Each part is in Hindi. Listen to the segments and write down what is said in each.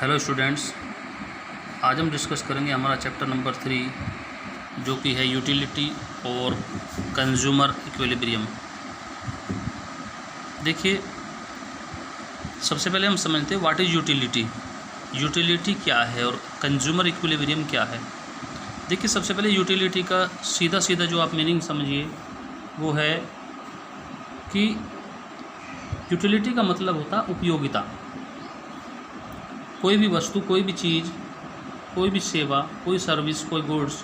हेलो स्टूडेंट्स, आज हम डिस्कस करेंगे हमारा चैप्टर नंबर 3 जो कि है यूटिलिटी और कंज्यूमर इक्विलिब्रियम। देखिए, सबसे पहले हम समझते हैं व्हाट इज़ यूटिलिटी। यूटिलिटी क्या है और कंज्यूमर इक्विलिब्रियम क्या है। देखिए, सबसे पहले यूटिलिटी का सीधा सीधा जो आप मीनिंग समझिए वो है कि यूटिलिटी का मतलब होता है उपयोगिता। कोई भी वस्तु, कोई भी चीज़, कोई भी सेवा, कोई सर्विस, कोई गुड्स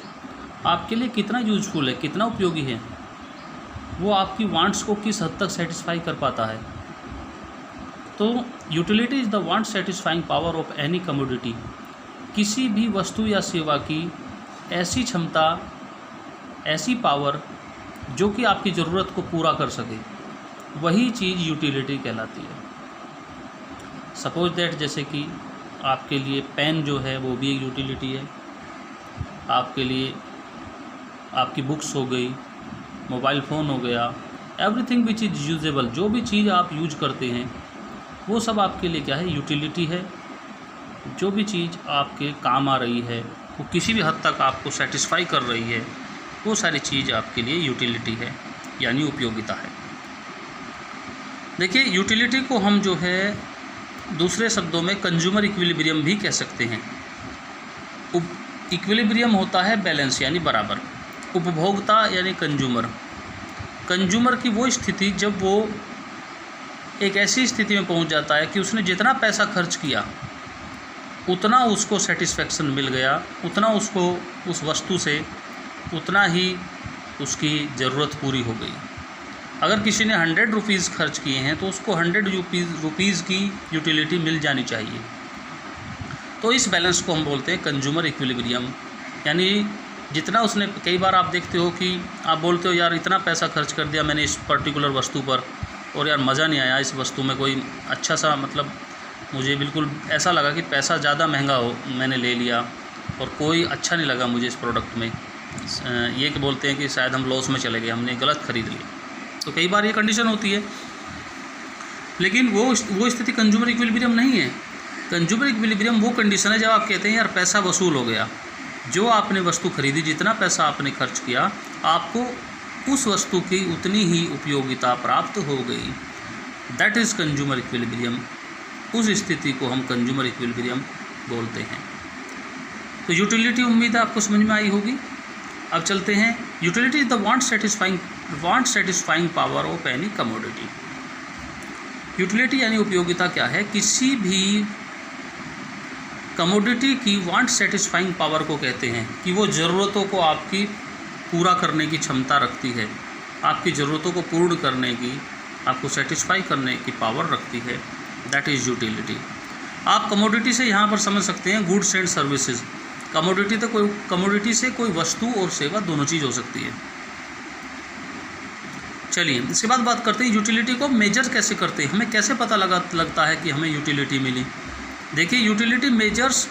आपके लिए कितना यूजफुल है, कितना उपयोगी है, वो आपकी वांट्स को किस हद तक सेटिस्फाई कर पाता है। तो utility is the want satisfying power of any commodity. किसी भी वस्तु या सेवा की ऐसी क्षमता, ऐसी पावर जो कि आपकी ज़रूरत को पूरा कर सके, वही चीज़ यूटिलिटी कहलाती है। सपोज दैट, जैसे कि आपके लिए पेन जो है वो भी एक यूटिलिटी है। आपके लिए आपकी बुक्स हो गई, मोबाइल फ़ोन हो गया, एवरीथिंग विच इज़ यूजेबल, जो भी चीज़ आप यूज करते हैं वो सब आपके लिए क्या है, यूटिलिटी है। जो भी चीज़ आपके काम आ रही है, वो किसी भी हद तक आपको सेटिस्फाई कर रही है, वो सारी चीज़ आपके लिए यूटिलिटी है, यानी उपयोगिता है। देखिए, यूटिलिटी को हम जो है दूसरे शब्दों में कंज्यूमर इक्विलिब्रियम भी कह सकते हैं। इक्विलिब्रियम होता है बैलेंस यानी बराबर। उपभोक्ता यानी कंज्यूमर। कंज्यूमर की वो स्थिति जब वो एक ऐसी स्थिति में पहुंच जाता है कि उसने जितना पैसा खर्च किया उतना उसको सेटिस्फेक्शन मिल गया, उतना उसको उस वस्तु से उतना ही उसकी ज़रूरत पूरी हो गई। अगर किसी ने 100 रुपीज़ खर्च किए हैं तो उसको 100 रुपीज़ की यूटिलिटी मिल जानी चाहिए। तो इस बैलेंस को हम बोलते हैं कंज्यूमर इक्विलिब्रियम। यानी जितना उसने, कई बार आप देखते हो कि आप बोलते हो यार इतना पैसा खर्च कर दिया मैंने इस पर्टिकुलर वस्तु पर और यार मज़ा नहीं आया, इस वस्तु में कोई अच्छा सा, मतलब मुझे बिल्कुल ऐसा लगा कि पैसा ज़्यादा महंगा हो मैंने ले लिया और कोई अच्छा नहीं लगा मुझे इस प्रोडक्ट में। ये कि बोलते हैं कि शायद हम लॉस में चले गए, हमने गलत ख़रीद लिया। तो कई बार ये कंडीशन होती है, लेकिन वो स्थिति कंज्यूमर इक्विलिब्रियम नहीं है। कंज्यूमर इक्विलिब्रियम वो कंडीशन है जब आप कहते हैं यार पैसा वसूल हो गया, जो आपने वस्तु खरीदी, जितना पैसा आपने खर्च किया, आपको उस वस्तु की उतनी ही उपयोगिता प्राप्त हो गई। That is consumer equilibrium. उस स्थिति को हम कंज्यूमर इक्विलिब्रियम बोलते हैं। तो यूटिलिटी उम्मीद है आपको समझ में आई होगी। अब चलते हैं, utility is the want satisfying power of any commodity. Utility यानी उपयोगिता क्या है, किसी भी कमोडिटी की वांट सेटिस्फाइंग पावर को कहते हैं कि वो ज़रूरतों को आपकी पूरा करने की क्षमता रखती है, आपकी ज़रूरतों को पूर्ण करने की, आपको सेटिस्फाई करने की पावर रखती है। That is utility. आप कमोडिटी से यहाँ पर समझ सकते हैं गुड्स एंड सर्विसेज। कमोडिटी से कोई वस्तु और सेवा दोनों चीज़ हो सकती है। चलिए, इसके बाद बात करते हैं यूटिलिटी को मेजर कैसे करते हैं, हमें कैसे पता लगता है कि हमें यूटिलिटी मिली। देखिए, utility measures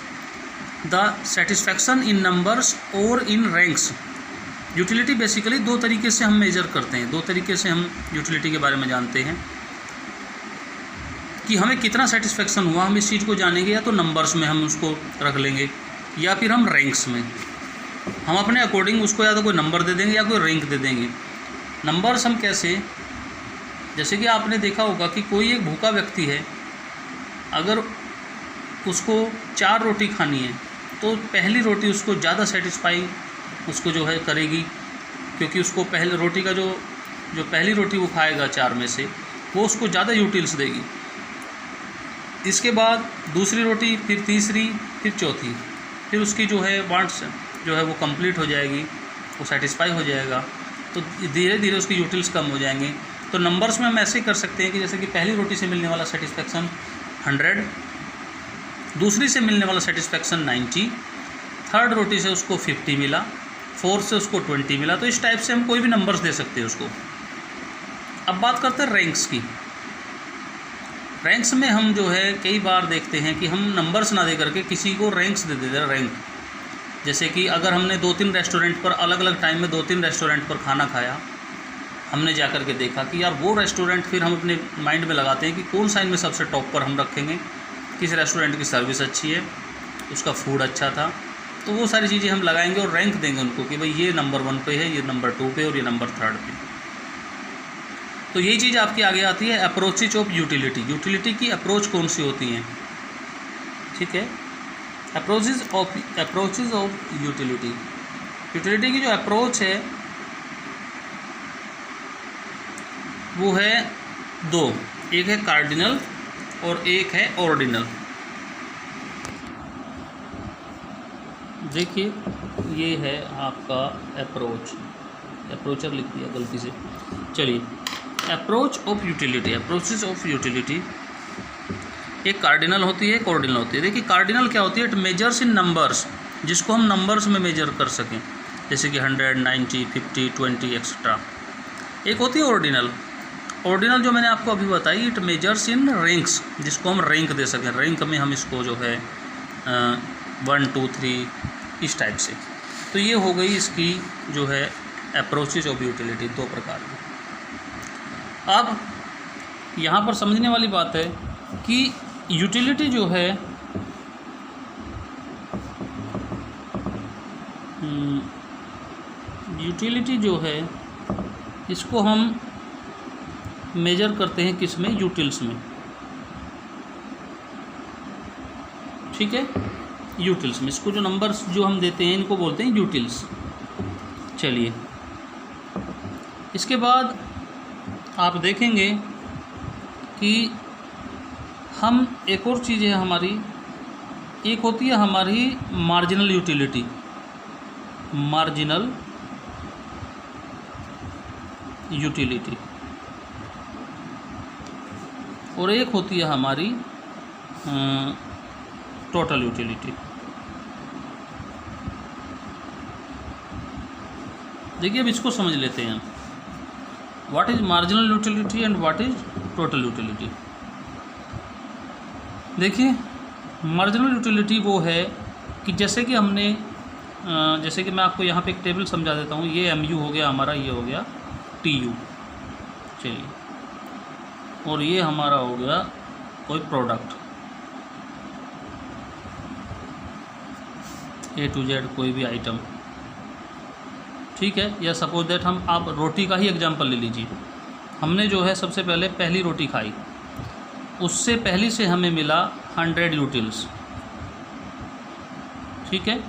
the satisfaction in numbers और इन रैंक्स। यूटिलिटी बेसिकली दो तरीके से हम मेजर करते हैं, दो तरीके से हम यूटिलिटी के बारे में जानते हैं कि हमें कितना सेटिस्फैक्शन हुआ। हम इस चीज़ को जानेंगे या तो नंबर्स में हम उसको रख लेंगे या फिर हम रैंक्स में। हम अपने अकॉर्डिंग उसको या तो कोई नंबर दे देंगे या कोई रैंक दे देंगे। नंबर्स हम कैसे, जैसे कि आपने देखा होगा कि कोई एक भूखा व्यक्ति है, अगर उसको 4 रोटी खानी है तो पहली रोटी उसको ज़्यादा सेटिस्फाई उसको जो है करेगी, क्योंकि उसको पहले रोटी का जो पहली रोटी वो खाएगा 4 में से, वो उसको ज़्यादा यूटिल्स देगी। इसके बाद दूसरी रोटी, फिर तीसरी, फिर चौथी, फिर उसकी जो है वांट्स जो है वो कंप्लीट हो जाएगी, वो सेटिस्फाई हो जाएगा। तो धीरे धीरे उसकी यूटिल्स कम हो जाएंगे। तो नंबर्स में हम ऐसे कर सकते हैं कि जैसे कि पहली रोटी से मिलने वाला सेटिस्फैक्शन 100, दूसरी से मिलने वाला सेटिस्फैक्शन 90, थर्ड रोटी से उसको 50 मिला, फोर्थ से उसको 20 मिला। तो इस टाइप से हम कोई भी नंबर्स दे सकते हैं उसको। अब बात करते हैं रैंक्स की। रैंक्स में हम जो है कई बार देखते हैं कि हम नंबर्स ना दे करके किसी को रैंक्स दे देते हैं, रैंक। जैसे कि अगर हमने 2-3 रेस्टोरेंट पर अलग अलग टाइम में 2-3 रेस्टोरेंट पर खाना खाया, हमने जा कर के देखा कि यार वो रेस्टोरेंट, फिर हम अपने माइंड में लगाते हैं कि कौन सा इनमें सबसे टॉप पर हम रखेंगे किस रेस्टोरेंट की सर्विस अच्छी है, उसका फूड अच्छा था, तो वो सारी चीज़ें हम लगाएंगे और रैंक देंगे उनको कि भाई ये नंबर 1 पे है, ये नंबर 2 पे और ये नंबर 3 पे। तो यही चीज़ आपकी आगे आती है अप्रोचेज ऑफ यूटिलिटी। यूटिलिटी की अप्रोच कौन सी होती हैं, ठीक है। अप्रोचेज ऑफ यूटिलिटी, यूटिलिटी की जो अप्रोच है वो है 2, एक है कार्डिनल और एक है ऑर्डिनल। देखिए ये है आपका अप्रोच, अप्रोचर लिख दिया गलती से। चलिए, approach of utility, approaches of utility, एक कार्डिनल होती है, एक ऑर्डिनल होती है। देखिए कार्डिनल क्या होती है, इट मेजर्स इन नंबर्स, जिसको हम नंबर्स में मेजर कर सकें, जैसे कि 100, 90, 50, 20 एक्सेट्रा। एक होती है ऑर्डिनल, ऑर्डिनल जो मैंने आपको अभी बताई, इट मेजर्स इन रैंक्स, जिसको हम रैंक दे सकें, रैंक में हम इसको जो है 1, 2, 3 इस टाइप से। तो ये हो गई इसकी जो है अप्रोचेज ऑफ यूटिलिटी, 2 प्रकार की। अब यहाँ पर समझने वाली बात है कि यूटिलिटी जो है यूटिलिटी जो है इसको हम मेजर करते हैं किस में, यूटिल्स में, ठीक है, यूटिल्स में। इसको जो नंबर्स जो हम देते हैं इनको बोलते हैं यूटिल्स। चलिए, इसके बाद आप देखेंगे कि हम एक और चीज़ है हमारी, एक होती है हमारी मार्जिनल यूटिलिटी, मार्जिनल यूटिलिटी, और एक होती है हमारी टोटल यूटिलिटी। देखिए अब इसको समझ लेते हैं, what is marginal utility and what is total utility. देखिए मार्जिनल यूटिलिटी वो है कि जैसे कि हमने जैसे कि मैं आपको यहाँ पे एक टेबल समझा देता हूँ, ये MU हो गया हमारा, ये हो गया TU, चलिए, और ये हमारा हो गया कोई प्रोडक्ट A to Z, कोई भी आइटम, ठीक है। या सपोज दैट हम, आप रोटी का ही एग्जांपल ले लीजिए, हमने जो है सबसे पहले पहली रोटी खाई, उससे पहली से हमें मिला 100 यूटिल्स, ठीक है,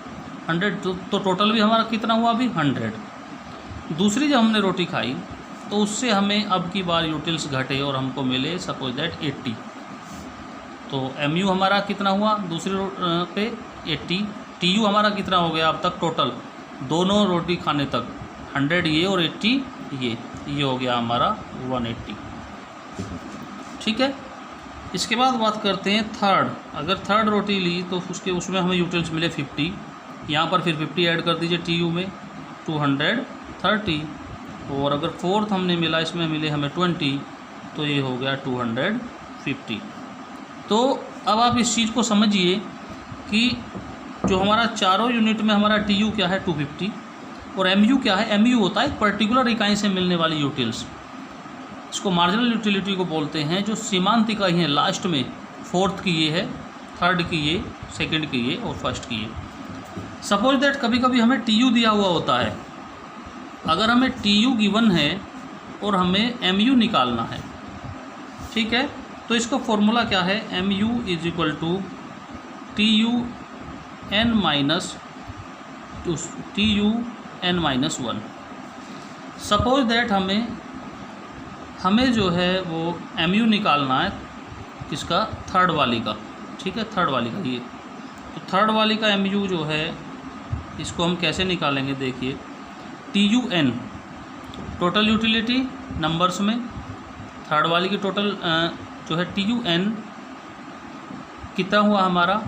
100, तो टोटल भी हमारा कितना हुआ अभी 100। दूसरी जब हमने रोटी खाई तो उससे हमें अब की बार यूटिल्स घटे और हमको मिले सपोज दैट 80, तो MU हमारा कितना हुआ दूसरी पे 80, TU हमारा कितना हो गया अब तक टोटल दोनों रोटी खाने तक 100 ये और 80 ये हो गया हमारा 180, ठीक है। इसके बाद बात करते हैं थर्ड, अगर थर्ड रोटी ली तो उसमें हमें यूटिल्स मिले 50, यहाँ पर फिर 50 ऐड कर दीजिए TU में 230, और अगर फोर्थ हमने मिला इसमें मिले हमें 20, तो ये हो गया 250। तो अब आप इस चीज़ को समझिए कि जो हमारा चारों यूनिट में हमारा TU क्या है 250 और MU क्या है, MU होता है पर्टिकुलर इकाई से मिलने वाली यूटिल्स। इसको मार्जिनल यूटिलिटी को बोलते हैं, जो सीमांत इकाई हैं लास्ट में, फोर्थ की ये है, थर्ड की ये, सेकंड की ये और फर्स्ट की ये। सपोज दैट कभी कभी हमें TU दिया हुआ होता है, अगर हमें TU गिवन है और हमें MU निकालना है, ठीक है, तो इसका फॉर्मूला क्या है, MU is equal to TUN minus 1। Suppose that हमें जो है वो MU निकालना है किसका, थर्ड वाली का, ठीक है, थर्ड वाली का ये, तो थर्ड वाली का MU जो है इसको हम कैसे निकालेंगे, देखिए TUN टोटल यूटिलिटी नंबर्स में, थर्ड वाली की टोटल जो है TUN कितना हुआ हमारा,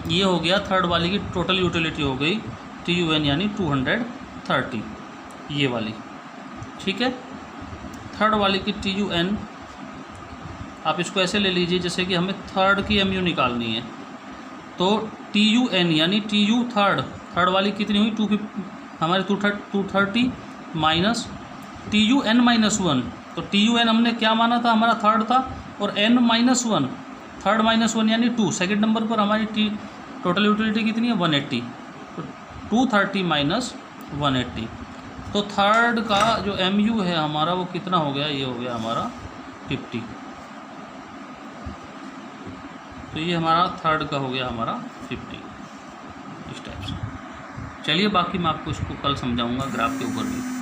ये हो गया थर्ड वाली की टोटल यूटिलिटी हो गई TUN यानी 230 ये वाली, ठीक है। थर्ड वाली की TUN आप इसको ऐसे ले लीजिए जैसे कि हमें थर्ड की MU निकालनी है, तो TUN यानी TU थर्ड वाली कितनी हुई हमारी 230 माइनस TUN माइनस 1, तो TUN हमने क्या माना था, हमारा थर्ड था, और N माइनस 1 थर्ड माइनस 1 यानी 2। सेकंड नंबर पर हमारी टोटल यूटिलिटी कितनी है 180, तो 230 माइनस 180। तो थर्ड का जो MU है हमारा वो कितना हो गया, ये हो गया हमारा 50। तो ये हमारा थर्ड का हो गया हमारा 50 इस टाइप से। चलिए बाकी मैं आपको इसको कल समझाऊंगा ग्राफ के ऊपर भी।